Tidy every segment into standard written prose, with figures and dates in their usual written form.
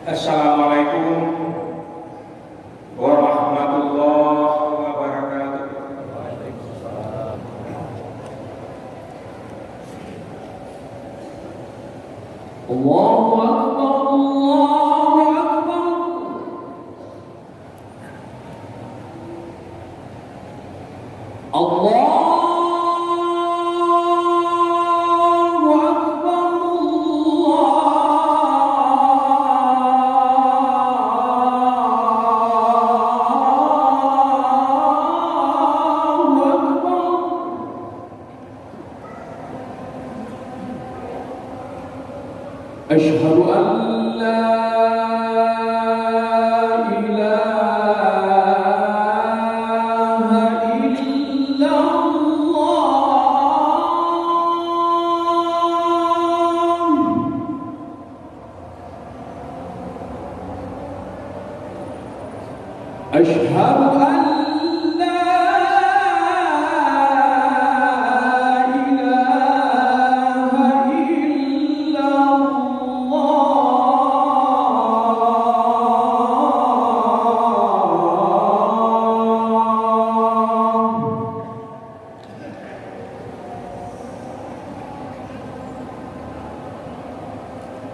Assalamualaikum warahmatullahi wabarakatuh. Allahu Akbar, Allahu Akbar. Allah Asyhadu an la ilaha illallah. Asyhadu an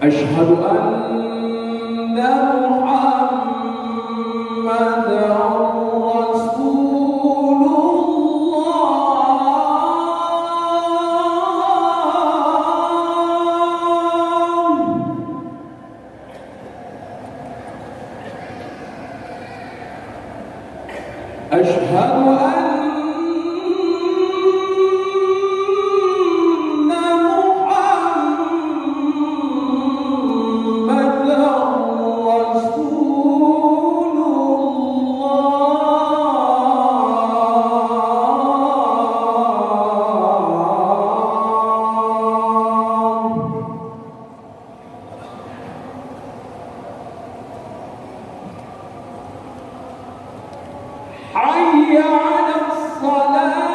Asyhadu anna Muhammadar Rasulullah. Asyhadu hayya 'alas salat.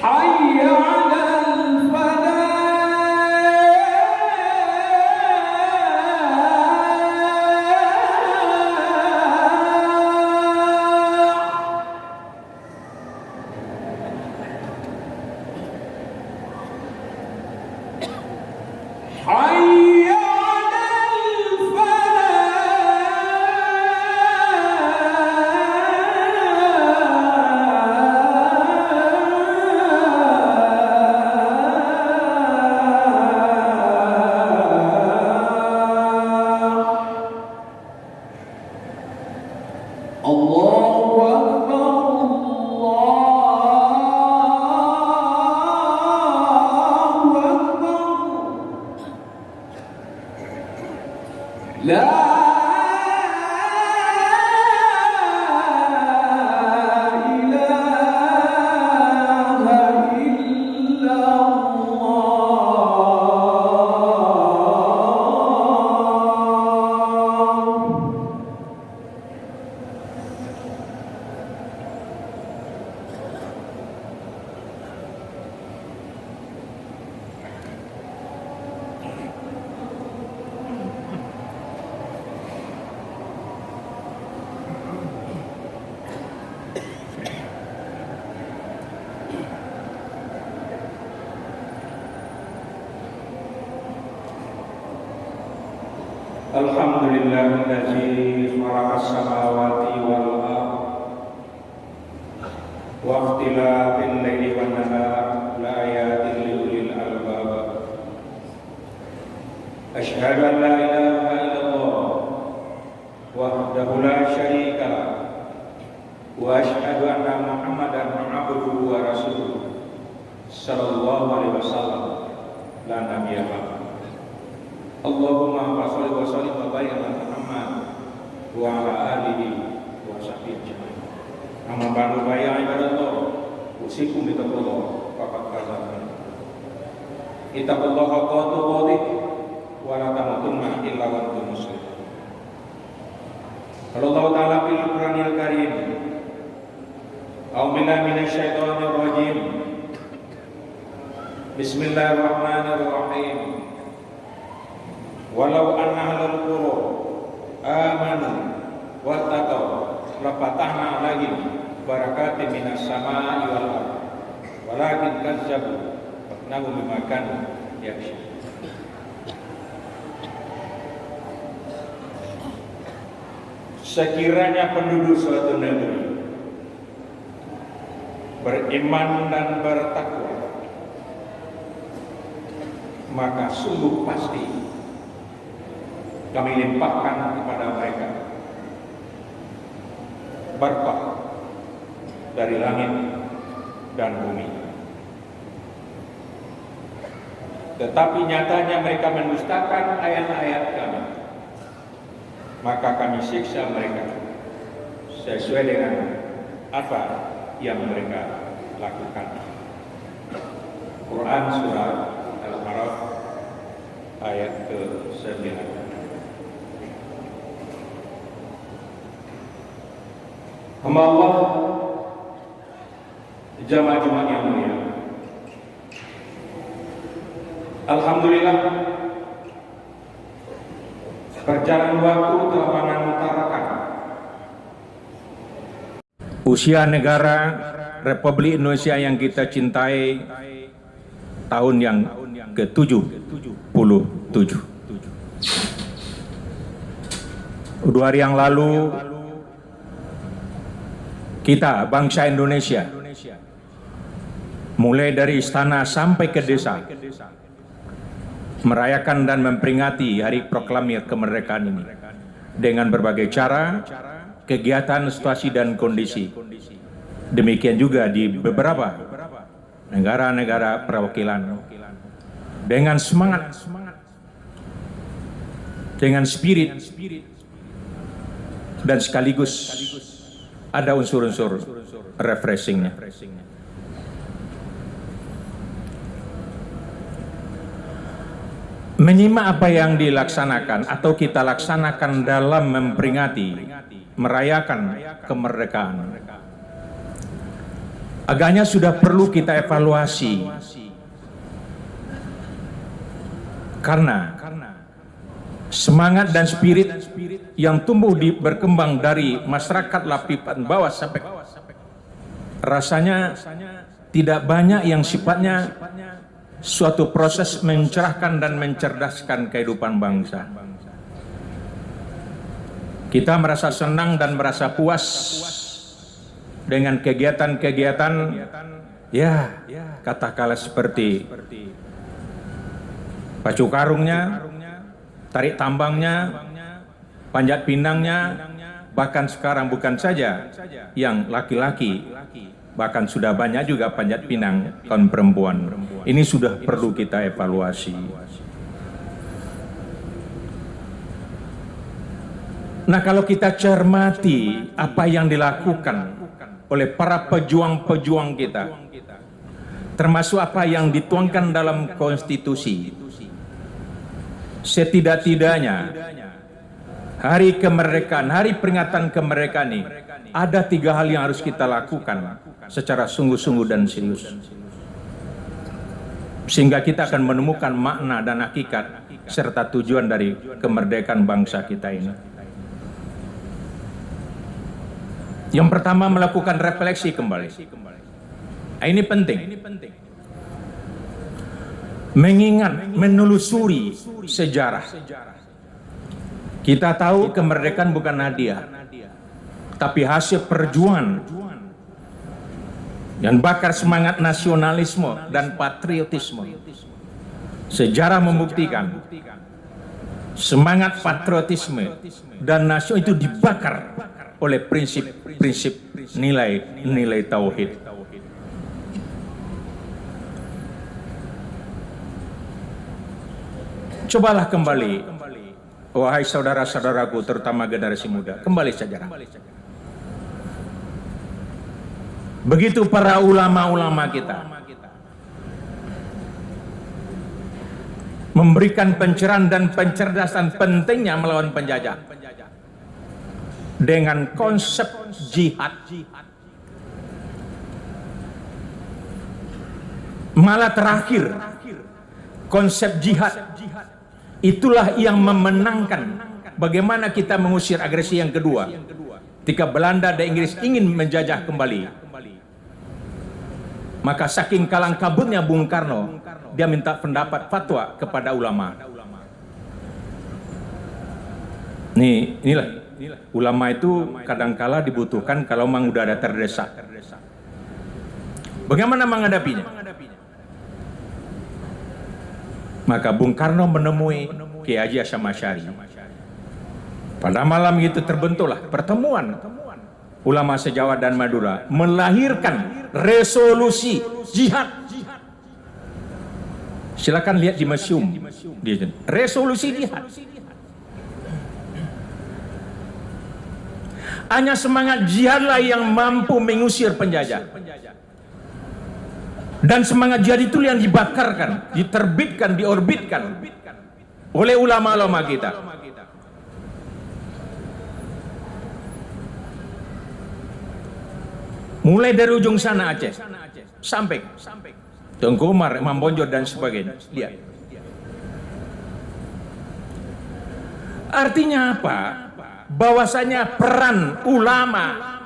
Hayya 'alal falah. Hayya 'alal Allahu Akbar, Allahu Akbar. La Alhamdulillahilladzi khalaqas samawati wal ardh wa ikhtilafil laili wan nahar la ayatin li ulil albab. Asyhadu an la ilaha illallah wa وحده لا شريك له وأشهد أن محمدا عبده ورسوله صلى الله عليه وسلم لا نبي بعده اللهم صل وسلم وبارك على محمد وعلى آله وصحبه أجمعين أما بعد فيا عباد الله أوصيكم بتقوى الله فقد فاز المؤمنون اتقوا الله حق تقاته ولا تموتن إلا وأنتم مسلمون قال الله تعالى في القرآن الكريم أعوذ بالله من الشيطان الرجيم بسم الله الرحمن الرحيم ولو أن أهل القرى آمنوا واتقوا لفتحنا عليهم بركات من السماء والأرض ولكن كذبوا فإنهم بما كانوا يكسبون. Sekiranya penduduk suatu negeri beriman dan bertakwa, maka sungguh pasti kami limpahkan kepada mereka berkah dari langit dan bumi. Tetapi nyatanya mereka mendustakan ayat-ayat kami, maka kami siksa mereka sesuai dengan apa yang mereka lakukan. Quran Surah Al-A'raf ayat ke-9. Hamba Allah, jamaah-jamaah yang mulia, alhamdulillah perjalanan waktu telah mengutarakan usia negara Republik Indonesia yang kita cintai tahun yang ke-77. 2 hari yang lalu kita bangsa Indonesia mulai dari istana sampai ke desa merayakan dan memperingati hari proklamir kemerdekaan ini dengan berbagai cara, kegiatan, situasi dan kondisi. Demikian juga di beberapa negara-negara perwakilan dengan semangat, dengan spirit, dan sekaligus ada unsur-unsur refreshingnya. Menyimak apa yang dilaksanakan atau kita laksanakan dalam memperingati, merayakan kemerdekaan, agaknya sudah perlu kita evaluasi, karena semangat dan spirit yang tumbuh berkembang dari masyarakat lapisan bawah sampai rasanya tidak banyak yang sifatnya suatu proses mencerahkan dan mencerdaskan kehidupan bangsa. Kita merasa senang dan merasa puas dengan kegiatan-kegiatan, ya katakanlah seperti pacu karungnya, tarik tambangnya, panjat pinangnya, bahkan sekarang bukan saja yang laki-laki, bahkan sudah banyak juga panjat pinang kaum perempuan. Ini sudah perlu kita evaluasi. Nah, kalau kita cermati apa yang dilakukan oleh para pejuang-pejuang kita, termasuk apa yang dituangkan dalam konstitusi, setidak-tidaknya hari kemerdekaan, hari peringatan kemerdekaan ini, ada 3 hal yang harus kita lakukan secara sungguh-sungguh dan serius, sehingga kita akan menemukan makna dan hakikat serta tujuan dari kemerdekaan bangsa kita ini. Yang pertama, melakukan refleksi kembali. Nah, ini penting. Mengingat, menelusuri sejarah. Kita tahu kemerdekaan bukan hadiah, tapi hasil perjuangan dan bakar semangat nasionalisme dan patriotisme. Sejarah membuktikan semangat patriotisme dan nasional itu dibakar oleh prinsip-prinsip nilai-nilai tauhid. Cobalah kembali, wahai saudara-saudaraku, terutama generasi muda, kembali sejarah. Begitu para ulama-ulama kita memberikan pencerahan dan pencerdasan pentingnya melawan penjajah dengan konsep jihad. Malah terakhir, konsep jihad itulah yang memenangkan bagaimana kita mengusir agresi yang kedua ketika Belanda dan Inggris ingin menjajah kembali. Maka saking kalang kabutnya Bung Karno, dia minta pendapat fatwa kepada ulama. Inilah ulama itu kadangkala dibutuhkan kalau memang udah ada terdesak. Bagaimana menghadapinya? Maka Bung Karno menemui Kiai Haji Hasyim Asy'ari. Pada malam itu terbentuklah pertemuan ulama se-Jawa dan Madura, melahirkan resolusi jihad. Silakan lihat di museum. Resolusi jihad. Hanya semangat jihadlah yang mampu mengusir penjajah. Dan semangat jihad itu yang dibakarkan, diterbitkan, diorbitkan oleh ulama-ulama kita. Mulai dari ujung sana Aceh sampai Tengku Umar, Imam Bonjol dan sebagainya. Lihat. Artinya apa? Bahwasanya peran ulama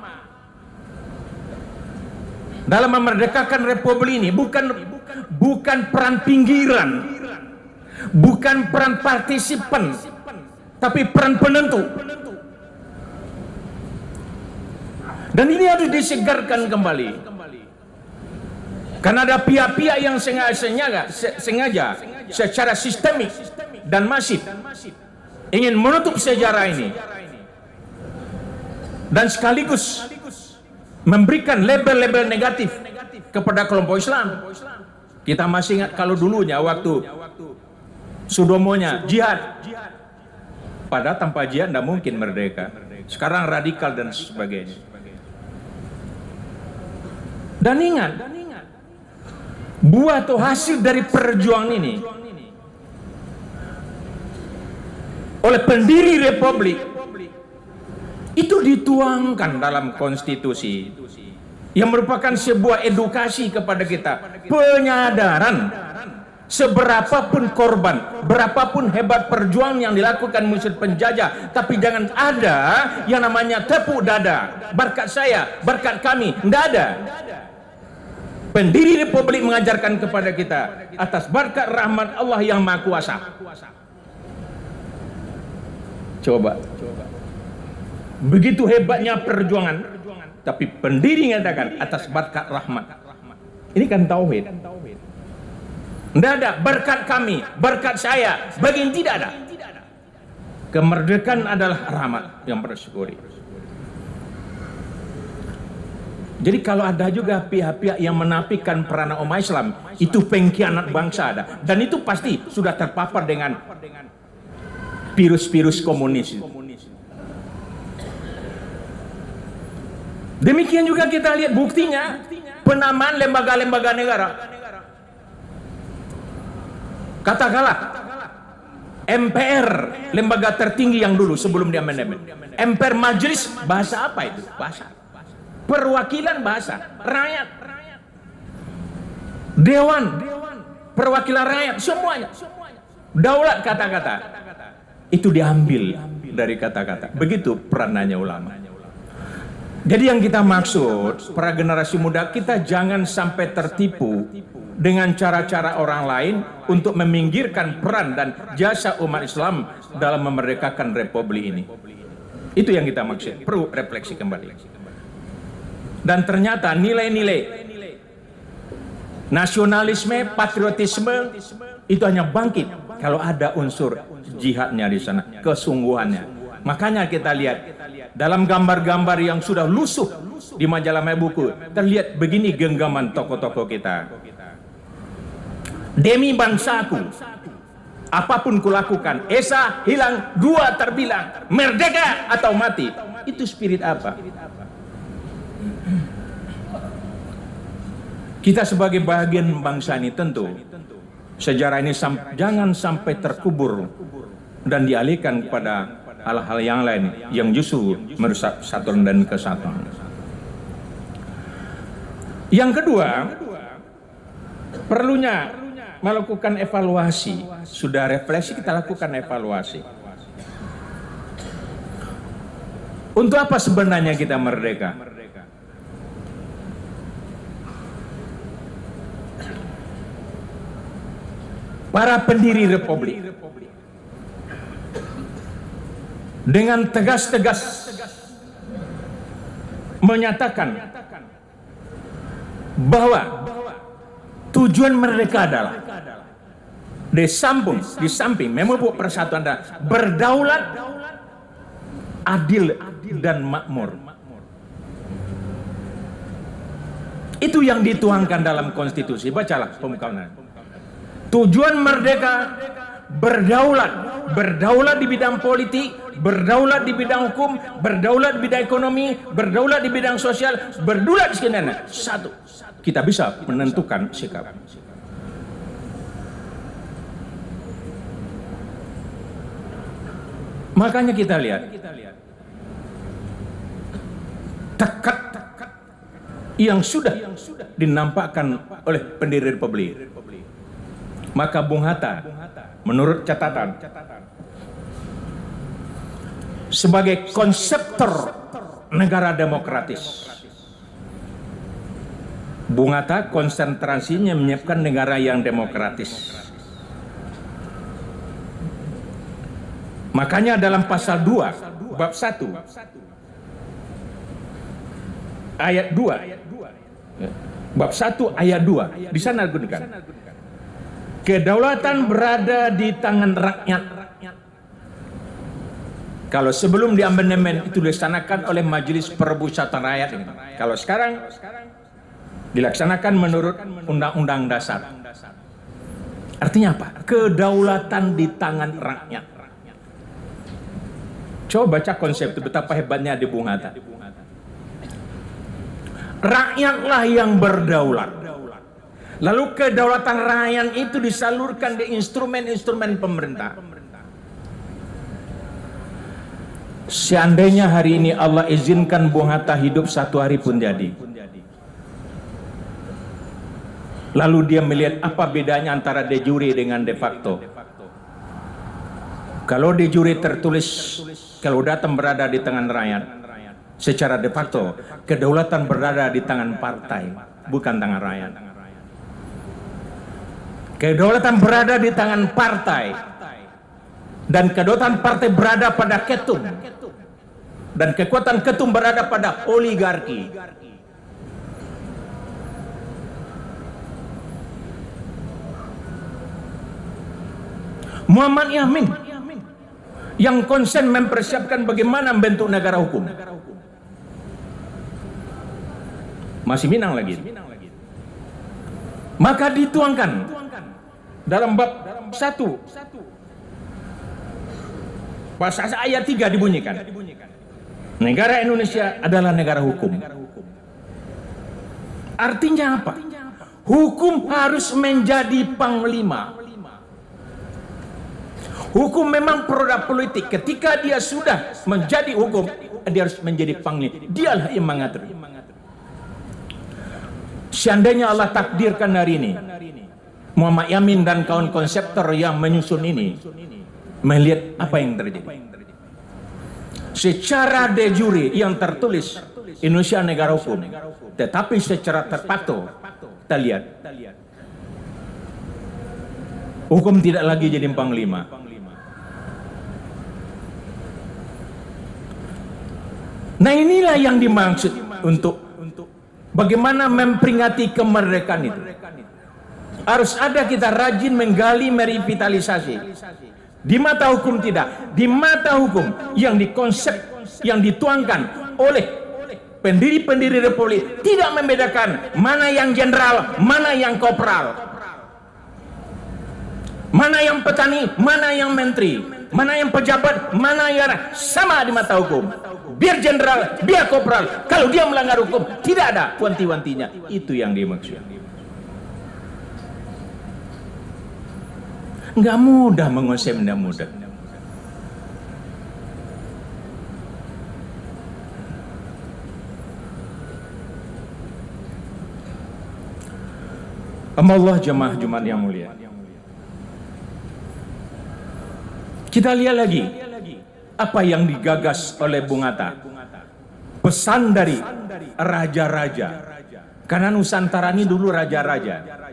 dalam memerdekakan Republik ini bukan peran pinggiran, bukan peran partisipan, tapi peran penentu. Dan ini harus disegarkan kembali. Karena ada pihak-pihak yang sengaja secara sistemik dan masif ingin menutup sejarah ini dan sekaligus memberikan label-label negatif kepada kelompok Islam. Kita masih ingat kalau dulunya waktu Sudomonya jihad, padahal tanpa jihad tidak mungkin merdeka. Sekarang radikal dan sebagainya. Dan ingat, buah atau hasil dari perjuangan ini oleh pendiri Republik itu dituangkan dalam konstitusi yang merupakan sebuah edukasi kepada kita, penyadaran seberapapun korban, berapapun hebat perjuangan yang dilakukan musuh penjajah, tapi jangan ada yang namanya tepuk dada, berkat saya, berkat kami, tidak ada. Pendiri Republik mengajarkan kepada kita atas berkat rahmat Allah yang Maha Kuasa. Coba. Begitu hebatnya perjuangan, tapi pendiri mengatakan atas berkat rahmat. Ini kan tauhid. Tidak ada berkat kami, berkat saya, bagian tidak ada. Kemerdekaan adalah rahmat yang bersyukuri. Jadi kalau ada juga pihak-pihak yang menafikan peranan umat Islam, itu pengkhianat bangsa ada. Dan itu pasti sudah terpapar dengan virus-virus komunis. Demikian juga kita lihat buktinya penamaan lembaga-lembaga negara. Katakanlah MPR, lembaga tertinggi yang dulu sebelum dia amandemen. MPR majelis bahasa apa itu? Bahasa. Perwakilan bahasa rakyat. Dewan perwakilan rakyat, semuanya. Daulat kata-kata. Itu diambil dari kata-kata. Begitu peranannya ulama. Jadi yang kita maksud, para generasi muda, kita jangan sampai tertipu dengan cara-cara orang lain untuk meminggirkan peran dan jasa umat Islam dalam memerdekakan Republik ini. Itu yang kita maksud, perlu refleksi kembali. Dan ternyata nilai-nilai nasionalisme, patriotisme itu hanya bangkit kalau ada unsur jihadnya di sana, kesungguhannya. Makanya kita lihat dalam gambar-gambar yang sudah lusuh di majalah My Buku, terlihat begini genggaman tokoh-tokoh kita. Demi bangsaku, apapun kulakukan, esa hilang, dua terbilang, merdeka atau mati. Itu spirit apa? Kita sebagai bagian bangsa ini tentu sejarah ini jangan sampai terkubur dan dialihkan kepada hal-hal yang lain yang justru merusak persatuan dan kesatuan. Yang kedua, perlunya melakukan evaluasi. Sudah refleksi, kita lakukan evaluasi. Untuk apa sebenarnya kita merdeka? Para pendiri republik dengan tegas-tegas menyatakan bahwa tujuan merdeka adalah di samping memupuk persatuan dan berdaulat, adil dan makmur. Itu yang dituangkan dalam konstitusi. Bacalah pembukaan. Tujuan merdeka berdaulat di bidang politik, berdaulat di bidang hukum, berdaulat di bidang ekonomi, berdaulat di bidang sosial, berdaulat di sekian. Satu, kita bisa menentukan sikap. Makanya kita lihat tekad yang sudah dinampakkan oleh pendiri republik. Maka Bung Hatta, menurut catatan, sebagai konseptor negara demokratis, Bung Hatta konsentrasinya menyiapkan negara yang demokratis. Makanya dalam pasal 2, bab 1, ayat 2, bab 1 ayat 2, di sana gunakan. Kedaulatan berada di tangan rakyat. Kalau sebelum di amandemen itu dilaksanakan oleh Majelis Permusyawaratan Rakyat. Kalau sekarang dilaksanakan menurut Undang-Undang Dasar. Artinya apa? Kedaulatan di tangan rakyat. Coba baca konsep itu, betapa hebatnya di Bung Hatta. Rakyatlah yang berdaulat. Lalu kedaulatan rakyat itu disalurkan di instrumen-instrumen pemerintah. Seandainya hari ini Allah izinkan Bung Hatta hidup satu hari pun jadi. Lalu dia melihat apa bedanya antara de jure dengan de facto. Kalau de jure tertulis kedaulatan berada di tangan rakyat, secara de facto kedaulatan berada di tangan partai, bukan tangan rakyat. Kedaulatan berada di tangan partai, dan kedaulatan partai berada pada ketum, dan kekuatan ketum berada pada oligarki. Muhammad Yamin yang konsen mempersiapkan bagaimana membentuk negara hukum, masih Minang lagi. Maka dituangkan dalam bab 1 pasal ayat 3 dibunyikan, negara Indonesia adalah negara hukum. Artinya apa? Hukum harus menjadi panglima. Hukum memang produk politik. Ketika dia sudah menjadi hukum, dia harus menjadi panglima. Dialah yang mengatur. Seandainya Allah takdirkan hari ini Muhammad Yamin dan kawan konseptor yang menyusun ini melihat apa yang terjadi. Secara de jure yang tertulis Indonesia negara hukum, tetapi secara terpatu kita lihat hukum tidak lagi jadi panglima. Nah, inilah yang dimaksud untuk bagaimana memperingati kemerdekaan itu. Harus ada kita rajin menggali, merevitalisasi. Di mata hukum tidak. Di mata hukum yang dikonsep, yang dituangkan oleh pendiri-pendiri Republik tidak membedakan mana yang jenderal, mana yang kopral, mana yang petani, mana yang menteri, mana yang pejabat, mana yang sama di mata hukum. Biar jenderal, biar kopral, kalau dia melanggar hukum tidak ada wanti-wantinya. Itu yang dimaksud. Nggak mudah mengonsep, nggak mudah. Allah jemaah Jumat yang mulia. Kita lihat lagi apa yang digagas oleh Bung Hatta. Pesan dari raja-raja. Karena Nusantara ini dulu raja-raja.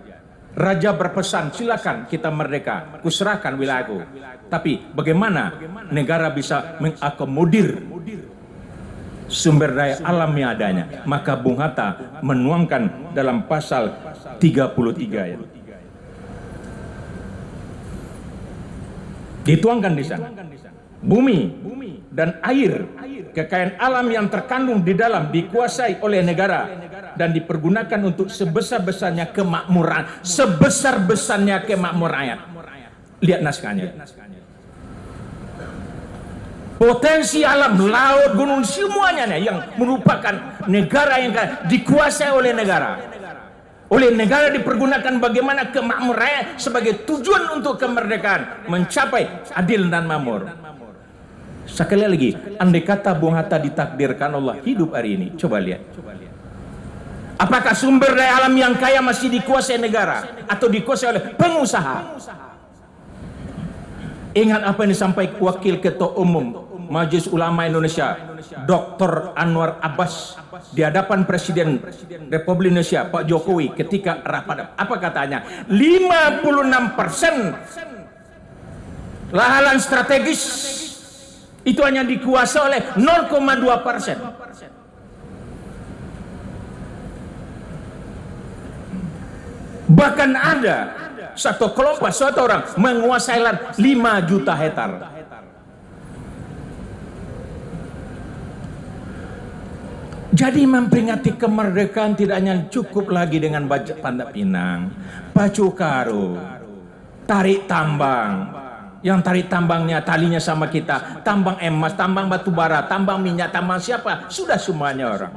Raja berpesan, silakan kita merdeka, kuserahkan wilayahku. Tapi bagaimana negara bisa mengakomodir sumber daya alam yang adanya? Maka Bung Hatta menuangkan dalam pasal 33 ya. Dituangkan di sana. Bumi dan air, kekayaan alam yang terkandung di dalam dikuasai oleh negara dan dipergunakan untuk sebesar-besarnya kemakmuran, sebesar-besarnya kemakmuran rakyat. Lihat naskahnya. Potensi alam, laut, gunung, semuanya yang merupakan negara yang dikuasai oleh negara. Oleh negara dipergunakan bagaimana kemakmuran rakyat sebagai tujuan untuk kemerdekaan, mencapai adil dan makmur. Sekali lagi, andai kata Bung Hatta ditakdirkan Allah hidup hari ini, coba lihat. Apakah sumber daya alam yang kaya masih dikuasai negara atau dikuasai oleh pengusaha? Ingat apa yang disampaikan Wakil Ketua Umum Majelis Ulama Indonesia, Dr. Anwar Abbas, di hadapan Presiden Republik Indonesia Pak Jokowi ketika rapat. Apa katanya? 56% lahan strategis itu hanya dikuasai oleh 0,2%. Bahkan ada satu kelompok, suatu orang menguasai lahan 5 juta hektar. Jadi memperingati kemerdekaan tidak hanya cukup lagi dengan baca Pandang Pinang, Pacu Karu, tarik tambang. Yang tarik tambangnya, talinya sama kita, tambang emas, tambang batu bara, tambang minyak, tambang siapa, sudah semuanya orang.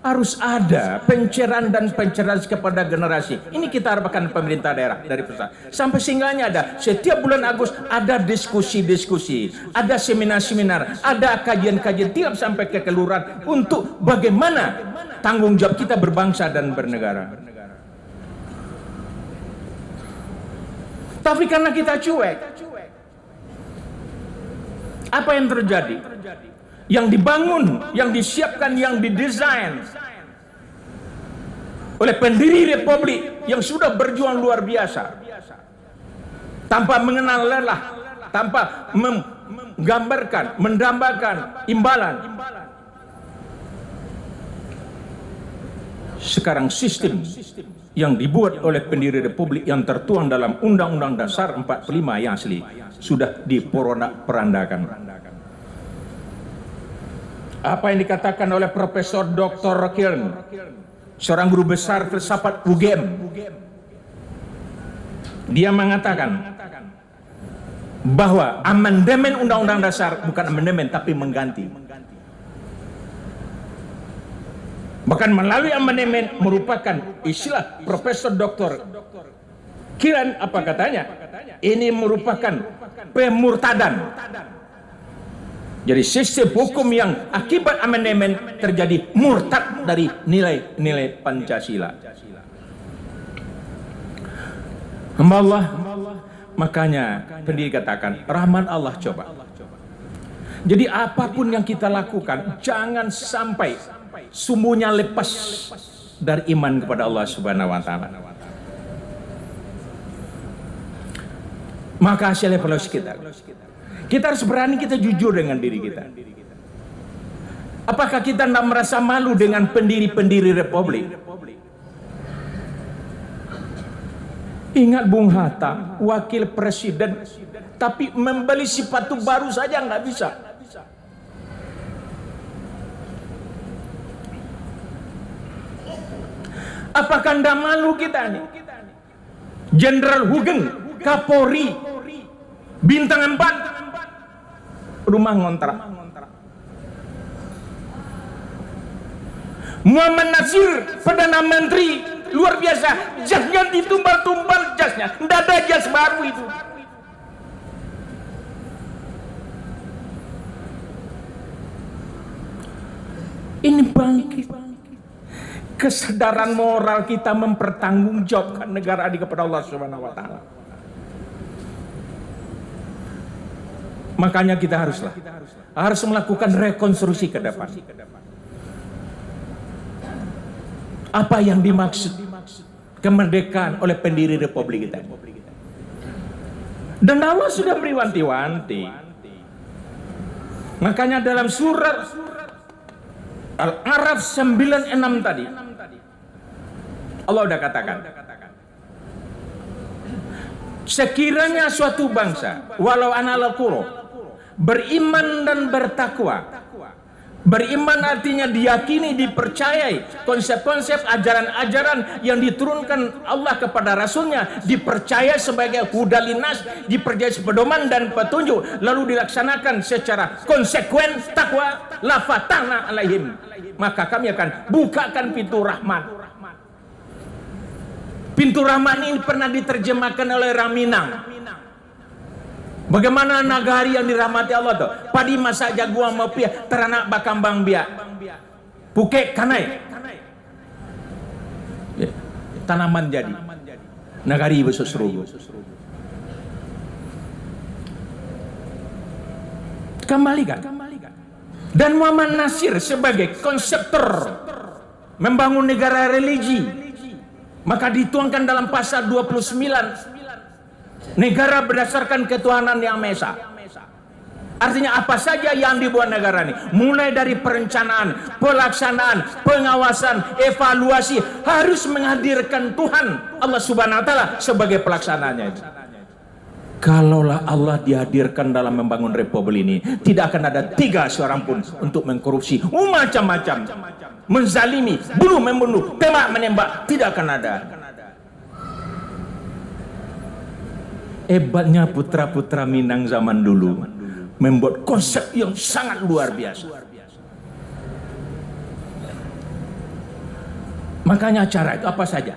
Harus ada pencerahan dan pencerahan kepada generasi. Ini kita harapkan pemerintah daerah dari pusat. Sampai singgahnya ada, setiap bulan Agustus ada diskusi-diskusi, ada seminar-seminar, ada kajian-kajian tiap sampai ke kelurahan untuk bagaimana tanggung jawab kita berbangsa dan bernegara. Tapi karena kita cuek, apa yang terjadi? Yang dibangun, yang disiapkan, yang didesain oleh pendiri Republik yang sudah berjuang luar biasa, tanpa mengenal lelah, tanpa menggambarkan, mendambakan imbalan. Sekarang sistem yang dibuat oleh pendiri Republik yang tertuang dalam Undang-Undang Dasar 45 yang asli sudah diporak-porandakan. Apa yang dikatakan oleh Profesor Dr. Kiln, seorang guru besar filsafat UGM, dia mengatakan bahwa amandemen Undang-Undang Dasar bukan amandemen tapi mengganti. Bahkan melalui amandemen merupakan istilah Profesor Dr. Kiln, apa katanya? Ini merupakan pemurtadan. Jadi sistem hukum yang akibat amandemen terjadi murtad dari nilai-nilai Pancasila. Hamba Allah, makanya pendiri katakan rahmat Allah coba. Jadi apapun yang kita lakukan jangan sampai sumbunya lepas dari iman kepada Allah Subhanahu wa taala. Maka hasilnya evaluasi kita harus berani, kita jujur dengan diri kita. Apakah kita tidak merasa malu dengan pendiri-pendiri Republik? Ingat Bung Hatta, wakil presiden, tapi membeli sepatu baru saja nggak bisa. Apakah ndak malu kita nih? Jenderal Hugeng, Kapolri, bintang 4, rumah ngontrak. Muhammad Nasir, Perdana Menteri, luar biasa, jasnya ditumbal-tumbal jasnya, ndak ada jas baru itu. Ini bangkit kesadaran moral kita mempertanggungjawabkan negara ini kepada Allah Subhanahu wa taala. Makanya kita harus melakukan rekonstruksi ke depan. Apa yang dimaksud kemerdekaan oleh pendiri Republik kita? Dan Allah sudah beri wanti-wanti. Makanya dalam surat Al-A'raf 96 tadi, Allah udah katakan, sekiranya suatu bangsa, walau analal qura, beriman dan bertakwa. Beriman artinya diyakini, dipercayai konsep-konsep ajaran-ajaran yang diturunkan Allah kepada Rasulnya, dipercaya sebagai hudalinas, dipercaya pedoman dan petunjuk, lalu dilaksanakan secara konsekuen, takwa, la fatahna alaihim, maka kami akan bukakan pintu rahmat. Pintu rahmat ini pernah diterjemahkan oleh Raminang. Bagaimana nagari yang dirahmati Allah tuh? Padi masak jaguang mapia, teranak bakambang biak, pukek kanai, tanaman jadi, nagari besusru. Kembalikan. Dan Muhammad Nasir sebagai konseptor membangun negara religi, maka dituangkan dalam pasal 29. Negara berdasarkan ketuhanan yang Maha Esa. Artinya apa saja yang dibuat negara ini, mulai dari perencanaan, pelaksanaan, pengawasan, evaluasi, harus menghadirkan Tuhan Allah Subhanahu wa taala sebagai pelaksananya itu. Kalaulah Allah dihadirkan dalam membangun republik ini, tidak akan ada 3 seorang pun untuk mengkorupsi, macam-macam, menzalimi, bunuh membunuh, tembak menembak, tidak akan ada. Hebatnya putra-putra Minang zaman dulu membuat konsep yang sangat luar biasa. Makanya acara itu apa saja?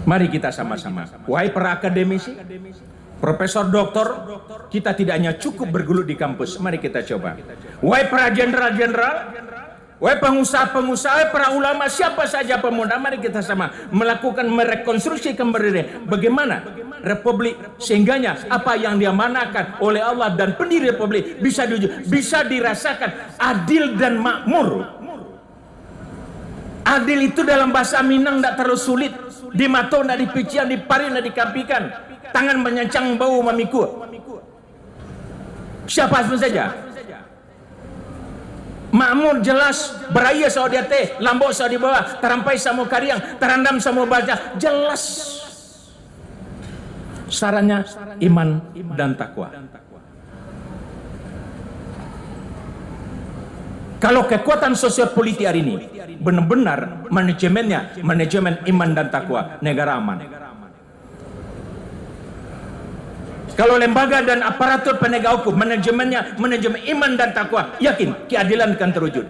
Mari kita sama-sama. Wahai para akademisi, profesor, doktor, kita tidak hanya cukup bergelut di kampus. Mari kita coba. Wahai para jenderal-jenderal, wahai pengusaha-pengusaha, para ulama, siapa saja pemuda, mari kita sama melakukan merekonstruksi kembali bagaimana Republik, sehingganya apa yang diamanahkan oleh Allah dan pendiri Republik bisa dirasakan adil dan makmur. Adil itu dalam bahasa Minang tidak terlalu sulit, di mato tidak dipician, dipari tidak dikampikan, tangan menyancang bau memikul. Siapa pun saja makmur jelas, beraya saw di atas, lambok saw di bawah, terampai sama kariang, terandam sama baca, jelas. Sarannya iman dan takwa. Kalau kekuatan sosial politik hari ini benar-benar manajemen iman dan takwa, negara aman. Kalau lembaga dan aparatur penegak hukum manajemen iman dan takwa, yakin keadilan akan terwujud.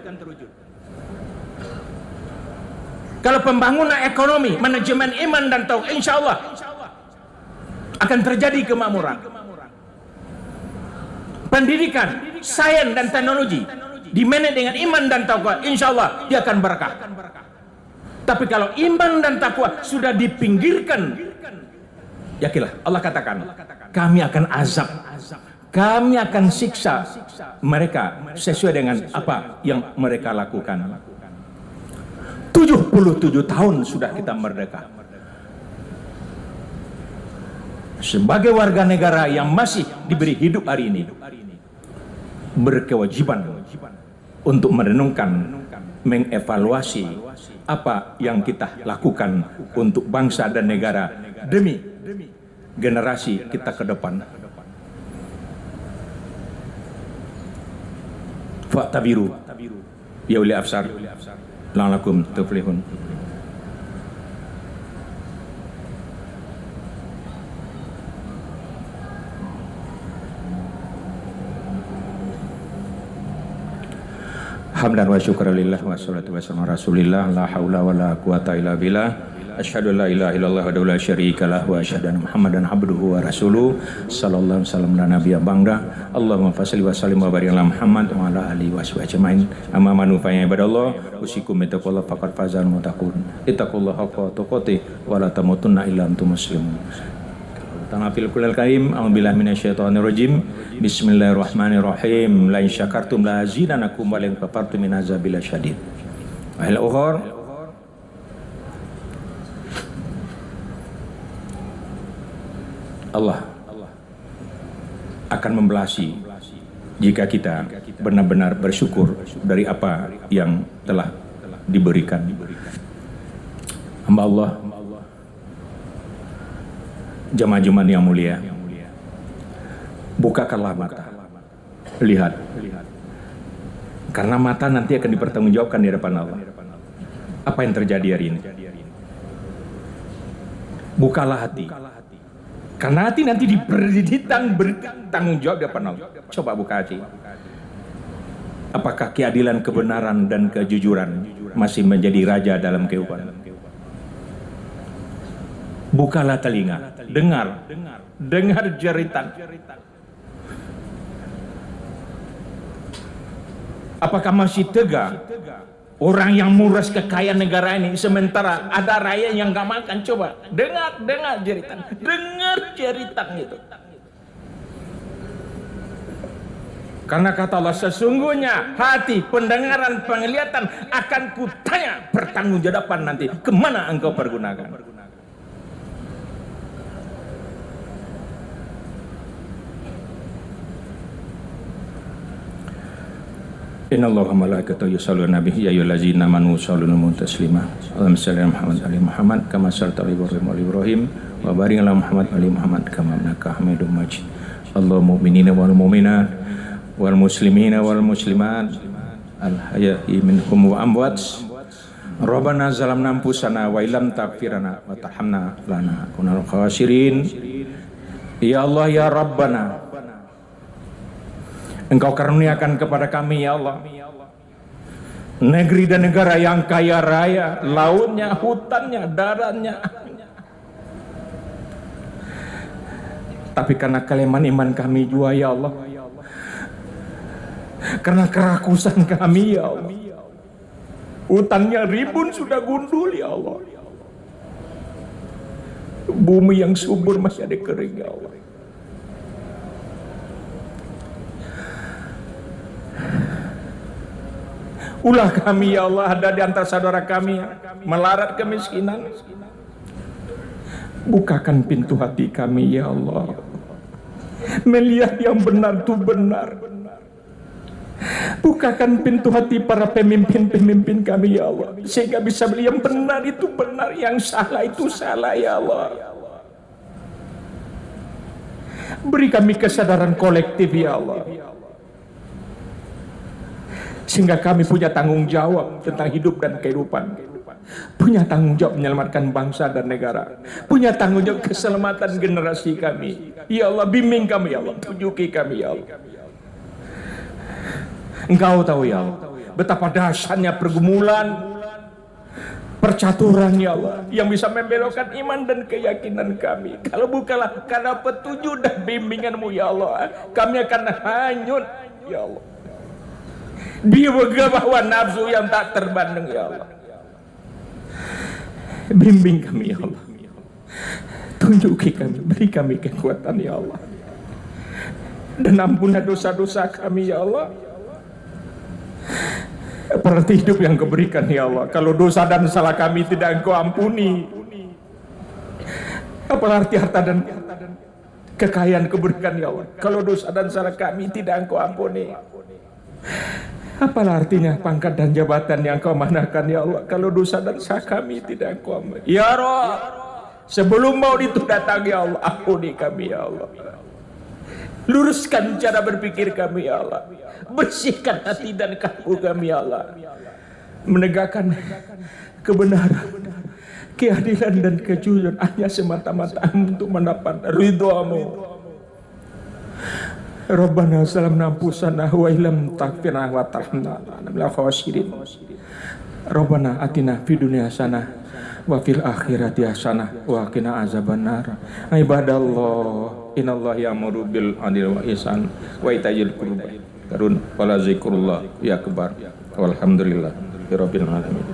Kalau pembangunan ekonomi manajemen iman dan takwa, insya Allah akan terjadi kemakmuran. Pendidikan, sains dan teknologi dimanage dengan iman dan takwa, insya Allah dia akan berkah. Tapi kalau iman dan takwa sudah dipinggirkan, yakinlah Allah katakan, kami akan azab, kami akan siksa mereka sesuai dengan apa yang mereka lakukan. 77 tahun sudah kita merdeka. Sebagai warga negara yang masih diberi hidup hari ini, berkewajiban untuk merenungkan mengevaluasi apa yang kita lakukan untuk bangsa dan negara demi generasi kita ke depan. Fa'tabiru ya uli absar la'alakum tuflihun. Hamdan wa syukralillah wa salatu wa salam rasulillah la haula wa la quwata illa billah asyhadu an la ilaha illallah wa la syarika lah wa asyhadu anna muhammadan abduhu wa rasuluh sallallahu alaihi wasallam dan nabiyya bangda Allahumma fashalli wa sallim wa barik ala Muhammad wa ala alihi wa sahbihi ajmain amma manufa'ya ibadallah usikum bittaqwallah faqad fazal muttaqun ittaqullaha haqqa tuqatih wa la tamutunna illa antum muslimun. Tanafil kulal karim, a'udzubillahi minasyaitonir rajim. Bismillahirrahmanirrahim. La in syakartum la azidanakum wa la in kafartum min azabil syadid. Wahil ukhur, Allah akan membelasi jika kita benar-benar bersyukur dari apa yang telah diberikan. Hamba Allah, jemaah-jemaah yang mulia, bukakanlah mata, lihat, karena mata nanti akan dipertanggungjawabkan di hadapan Allah. Apa yang terjadi hari ini? Bukalah hati, karena hati nanti bertanggung jawab di hadapan Allah. Coba buka hati. Apakah keadilan, kebenaran, dan kejujuran masih menjadi raja dalam kehidupan? Bukalah telinga, dengar jeritan. Apakah masih tegak orang yang muras kekayaan negara ini sementara ada rakyat yang gak makan? Coba dengar jeritan, itu. Karena kata Allah, sesungguhnya hati, pendengaran, penglihatan akan kutanya pertanggungjawaban nanti kemana engkau pergunakan. Innallaha wa malaikatahu yusholluna 'alan nabiyyi ya ayyuhallazina amanu shollu 'alaihi taslima. Allahumma shalli 'ala Muhammad wa ali Muhammad kama shallaita 'ala Ibrahim wa ali Ibrahim wa barik 'ala Muhammad wa ali Muhammad kama innaka Hamidum Majid. Allahumma mu'minina wal mu'minat wal muslimina wal muslimat al hayyi minhum wa amwat. Rabbana zalamna anfusana wa illam taghfirlana wa tarhamna lanakunanna minal khasirin. Ya Allah ya Rabbana, Engkau karuniakan kepada kami ya Allah negeri dan negara yang kaya raya, lautnya, hutannya, daratnya. Tapi karena kelemahan iman kami juga ya Allah, karena kerakusan kami ya Allah, hutannya rimbun sudah gundul ya Allah, bumi yang subur masih ada kering ya Allah. Ulah kami ya Allah, ada di antara saudara kami yang melarat kemiskinan. Bukakan pintu hati kami ya Allah, melihat yang benar itu benar. Bukakan pintu hati para pemimpin-pemimpin kami ya Allah, sehingga bisa melihat yang benar itu benar, yang salah itu salah ya Allah. Beri kami kesadaran kolektif ya Allah, sehingga kami punya tanggung jawab tentang hidup dan kehidupan, punya tanggung jawab menyelamatkan bangsa dan negara, punya tanggung jawab keselamatan generasi kami ya Allah. Bimbing kami ya Allah, tunjuki kami ya Allah. Engkau tahu ya Allah betapa dahsyatnya pergumulan, percaturan ya Allah, yang bisa membelokkan iman dan keyakinan kami. Kalau bukanlah karena petunjuk dan bimbingan-Mu ya Allah, kami akan hanyut ya Allah, dia bahwa nafsu yang tak terbanding ya Allah. Bimbing kami ya Allah, tunjuki kami, beri kami kekuatan ya Allah, dan ampunilah dosa-dosa kami ya Allah. Berarti hidup yang Kau berikan ya Allah, kalau dosa dan salah kami tidak Engkau ampuni, apalagi harta dan kekayaan Kau berikan ya Allah, kalau dosa dan salah kami tidak Engkau ampuni. Apalah artinya pangkat dan jabatan yang kau manakan ya Allah, kalau dosa dan salah kami tidak kau ampuni. Ya Rabb, sebelum maut itu datang ya Allah, ampuni kami ya Allah. Luruskan cara berpikir kami ya Allah. Bersihkan hati dan kalbu kami ya Allah. Menegakkan kebenaran, keadilan dan kejujuran hanya semata-mata untuk mendapat ridha-Mu. Rabbana salamna anfusana wa illam taghfir wa tarhamna minal khasirin. Rabbana atina fid dunya hasanah wa fil akhirati hasanah wa qina azabannar. Ibadallah, innallaha ya'muru bil 'adli wal ihsan wa ita'il qurba karun wala zikrullah ya akbar. Walhamdulillah rabbil alamin.